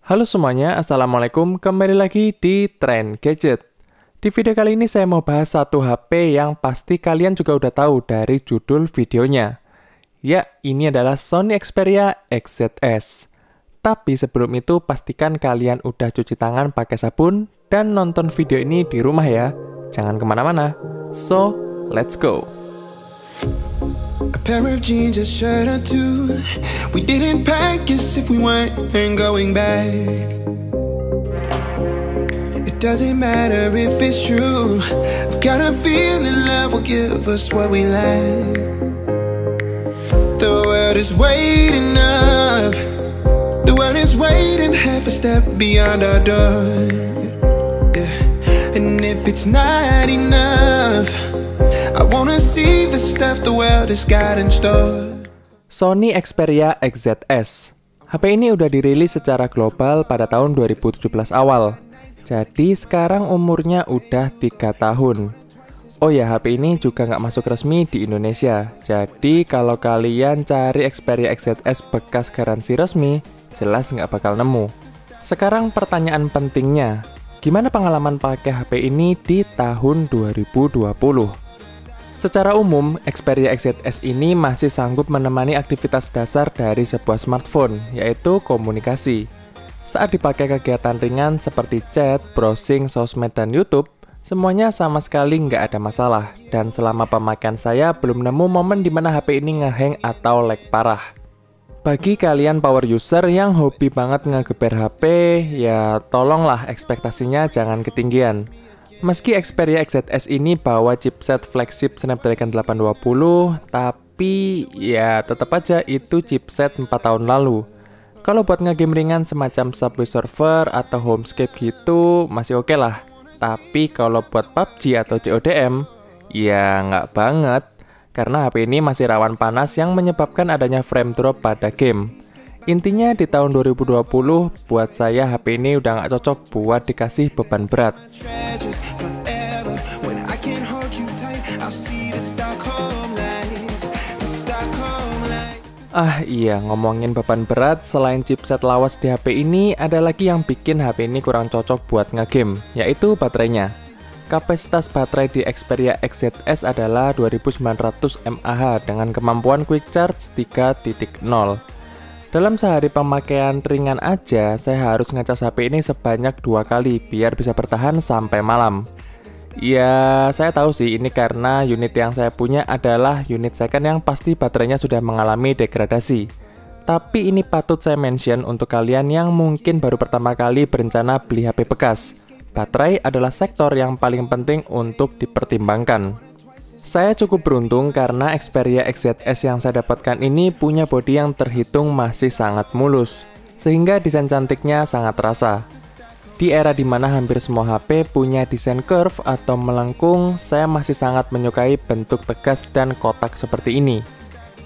Halo semuanya, Assalamualaikum. Kembali lagi di Trend Gadget. Di video kali ini saya mau bahas satu HP yang pasti kalian juga udah tahu dari judul videonya. Ya, ini adalah Sony Xperia XZS. Tapi sebelum itu, pastikan kalian udah cuci tangan pakai sabun dan nonton video ini di rumah ya. Jangan kemana-mana. So, let's go! A pair of jeans, a shirt or two. We didn't pack as if we weren't going back. It doesn't matter if it's true. I've got a feeling love will give us what we lack. The world is waiting up. The world is waiting half a step beyond our door. Yeah. And if it's not enough, I wanna see the stuff the world has got in store. Sony Xperia XZS. HP ini udah dirilis secara global pada tahun 2017 awal. Jadi sekarang umurnya udah 3 tahun. Oh ya, HP ini juga nggak masuk resmi di Indonesia. Jadi kalau kalian cari Xperia XZS bekas garansi resmi, jelas nggak bakal nemu. Sekarang pertanyaan pentingnya, gimana pengalaman pakai HP ini di tahun 2020? Secara umum, Xperia XZS ini masih sanggup menemani aktivitas dasar dari sebuah smartphone, yaitu komunikasi. Saat dipakai kegiatan ringan seperti chat, browsing, sosmed, dan YouTube, semuanya sama sekali nggak ada masalah. Dan selama pemakaian saya belum nemu momen di mana HP ini ngehang atau lag parah. Bagi kalian power user yang hobi banget ngegeber HP, ya tolonglah ekspektasinya jangan ketinggian. Meski Xperia XZS ini bawa chipset flagship Snapdragon 820, tapi ya tetap aja itu chipset 4 tahun lalu. Kalau buat ngegame ringan semacam Subway Surfer atau Homescape gitu, masih oke lah. Tapi kalau buat PUBG atau CODM, ya nggak banget. Karena HP ini masih rawan panas yang menyebabkan adanya frame drop pada game. Intinya di tahun 2020, buat saya HP ini udah nggak cocok buat dikasih beban berat. Ah iya, ngomongin beban berat, selain chipset lawas di HP ini, ada lagi yang bikin HP ini kurang cocok buat ngegame, yaitu baterainya. Kapasitas baterai di Xperia XZS adalah 2900 mAh dengan kemampuan quick charge 3.0. Dalam sehari pemakaian ringan aja, saya harus ngecas HP ini sebanyak 2 kali biar bisa bertahan sampai malam. Ya, saya tahu sih ini karena unit yang saya punya adalah unit second yang pasti baterainya sudah mengalami degradasi. Tapi ini patut saya mention untuk kalian yang mungkin baru pertama kali berencana beli HP bekas. Baterai adalah sektor yang paling penting untuk dipertimbangkan. Saya cukup beruntung karena Xperia XZS yang saya dapatkan ini punya bodi yang terhitung masih sangat mulus, sehingga desain cantiknya sangat terasa. Di era dimana hampir semua HP punya desain curve atau melengkung, saya masih sangat menyukai bentuk tegas dan kotak seperti ini.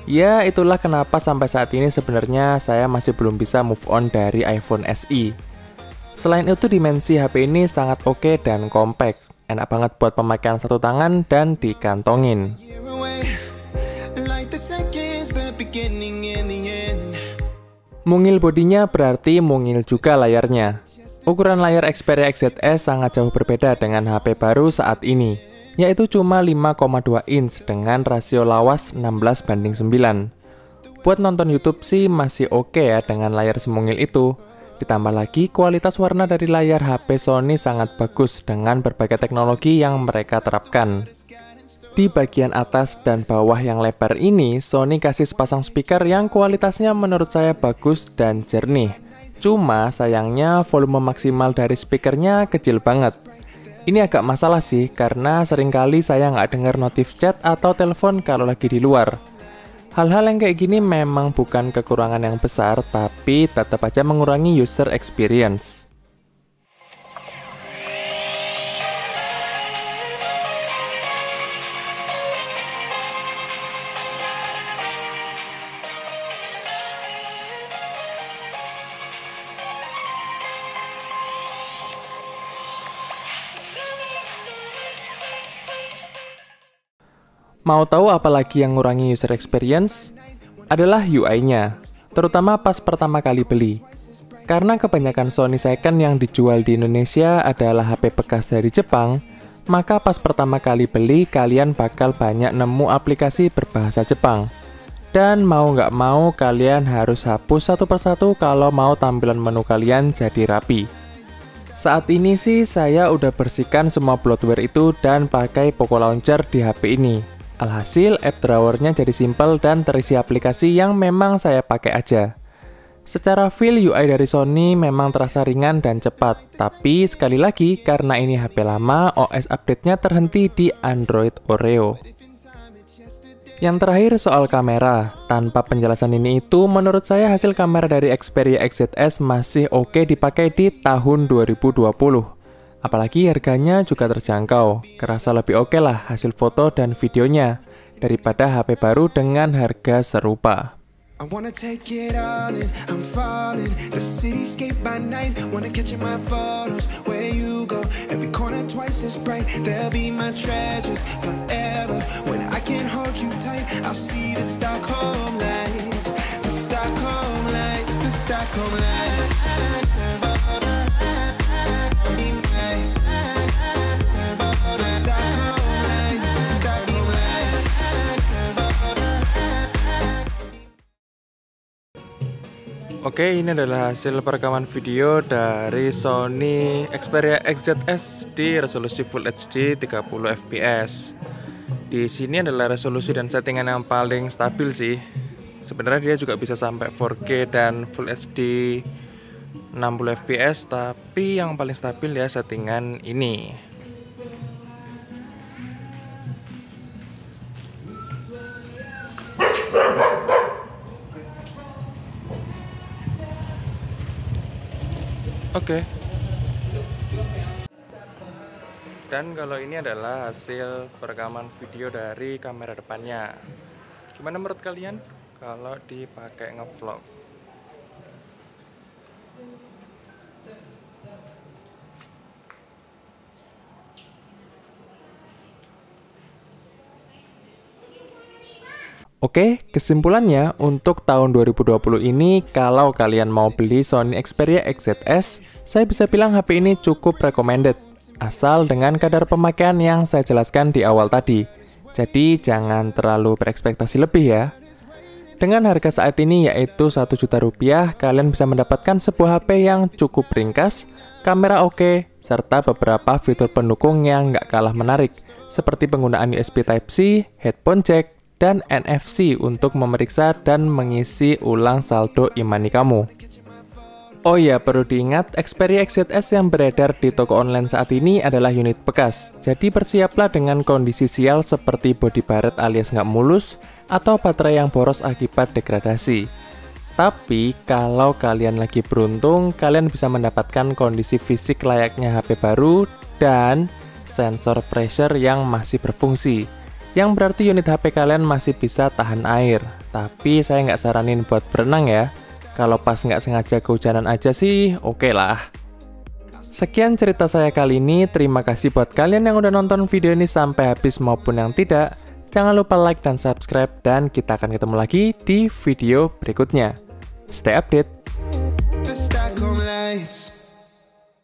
Ya, itulah kenapa sampai saat ini sebenarnya saya masih belum bisa move on dari iPhone SE. Selain itu, dimensi HP ini sangat oke dan compact. Enak banget buat pemakaian satu tangan dan dikantongin. Mungil bodinya berarti mungil juga layarnya. Ukuran layar Xperia XZS sangat jauh berbeda dengan HP baru saat ini, yaitu cuma 5,2 inch dengan rasio lawas 16:9. Buat nonton YouTube sih masih oke ya dengan layar semungil itu. Ditambah lagi kualitas warna dari layar HP Sony sangat bagus dengan berbagai teknologi yang mereka terapkan. Di bagian atas dan bawah yang lebar ini, Sony kasih sepasang speaker yang kualitasnya menurut saya bagus dan jernih. Cuma sayangnya volume maksimal dari speakernya kecil banget. Ini agak masalah sih, karena seringkali saya nggak dengar notif chat atau telepon kalau lagi di luar. Hal-hal yang kayak gini memang bukan kekurangan yang besar, tapi tetap aja mengurangi user experience. Mau tahu apa lagi yang ngurangi user experience? Adalah UI-nya, terutama pas pertama kali beli. Karena kebanyakan Sony second yang dijual di Indonesia adalah HP bekas dari Jepang, maka pas pertama kali beli, kalian bakal banyak nemu aplikasi berbahasa Jepang. Dan mau nggak mau, kalian harus hapus satu persatu kalau mau tampilan menu kalian jadi rapi. Saat ini sih, saya udah bersihkan semua bloatware itu dan pakai Poco Launcher di HP ini. Alhasil, app drawernya jadi simple dan terisi aplikasi yang memang saya pakai aja. Secara feel UI dari Sony memang terasa ringan dan cepat, tapi sekali lagi karena ini HP lama, OS update-nya terhenti di Android Oreo. Yang terakhir soal kamera, tanpa penjelasan ini itu menurut saya hasil kamera dari Xperia XZS masih oke dipakai di tahun 2020. Apalagi harganya juga terjangkau, kerasa lebih oke lah hasil foto dan videonya daripada HP baru dengan harga serupa. I wanna take it all in, I'm falling. The cityscape by night, wanna catch in my photos. Where you go, every corner twice as bright. They'll be my treasures forever. When I can't hold you tight, I'll see the Stockholm lights. The Stockholm lights, the Stockholm lights. Oke, ini adalah hasil perekaman video dari Sony Xperia XZS di resolusi Full HD 30 fps. Di sini adalah resolusi dan settingan yang paling stabil sih. Sebenarnya dia juga bisa sampai 4K dan Full HD 60 fps, tapi yang paling stabil ya settingan ini. Oke. Dan kalau ini adalah hasil perekaman video dari kamera depannya. Gimana menurut kalian kalau dipakai ngevlog? Oke, kesimpulannya untuk tahun 2020 ini, kalau kalian mau beli Sony Xperia XZS, saya bisa bilang HP ini cukup recommended, asal dengan kadar pemakaian yang saya jelaskan di awal tadi. Jadi jangan terlalu berekspektasi lebih ya. Dengan harga saat ini yaitu Rp1.000.000, kalian bisa mendapatkan sebuah HP yang cukup ringkas, kamera oke, serta beberapa fitur pendukung yang nggak kalah menarik, seperti penggunaan USB Type-C, headphone jack, dan NFC untuk memeriksa dan mengisi ulang saldo e-money kamu. Oh ya, perlu diingat, Xperia XZS yang beredar di toko online saat ini adalah unit bekas, jadi bersiaplah dengan kondisi sial seperti bodi baret alias nggak mulus, atau baterai yang boros akibat degradasi. Tapi, kalau kalian lagi beruntung, kalian bisa mendapatkan kondisi fisik layaknya HP baru dan sensor pressure yang masih berfungsi. Yang berarti unit HP kalian masih bisa tahan air. Tapi saya nggak saranin buat berenang ya. Kalau pas nggak sengaja kehujanan aja sih, oke lah. Sekian cerita saya kali ini. Terima kasih buat kalian yang udah nonton video ini sampai habis maupun yang tidak. Jangan lupa like dan subscribe, dan kita akan ketemu lagi di video berikutnya. Stay update.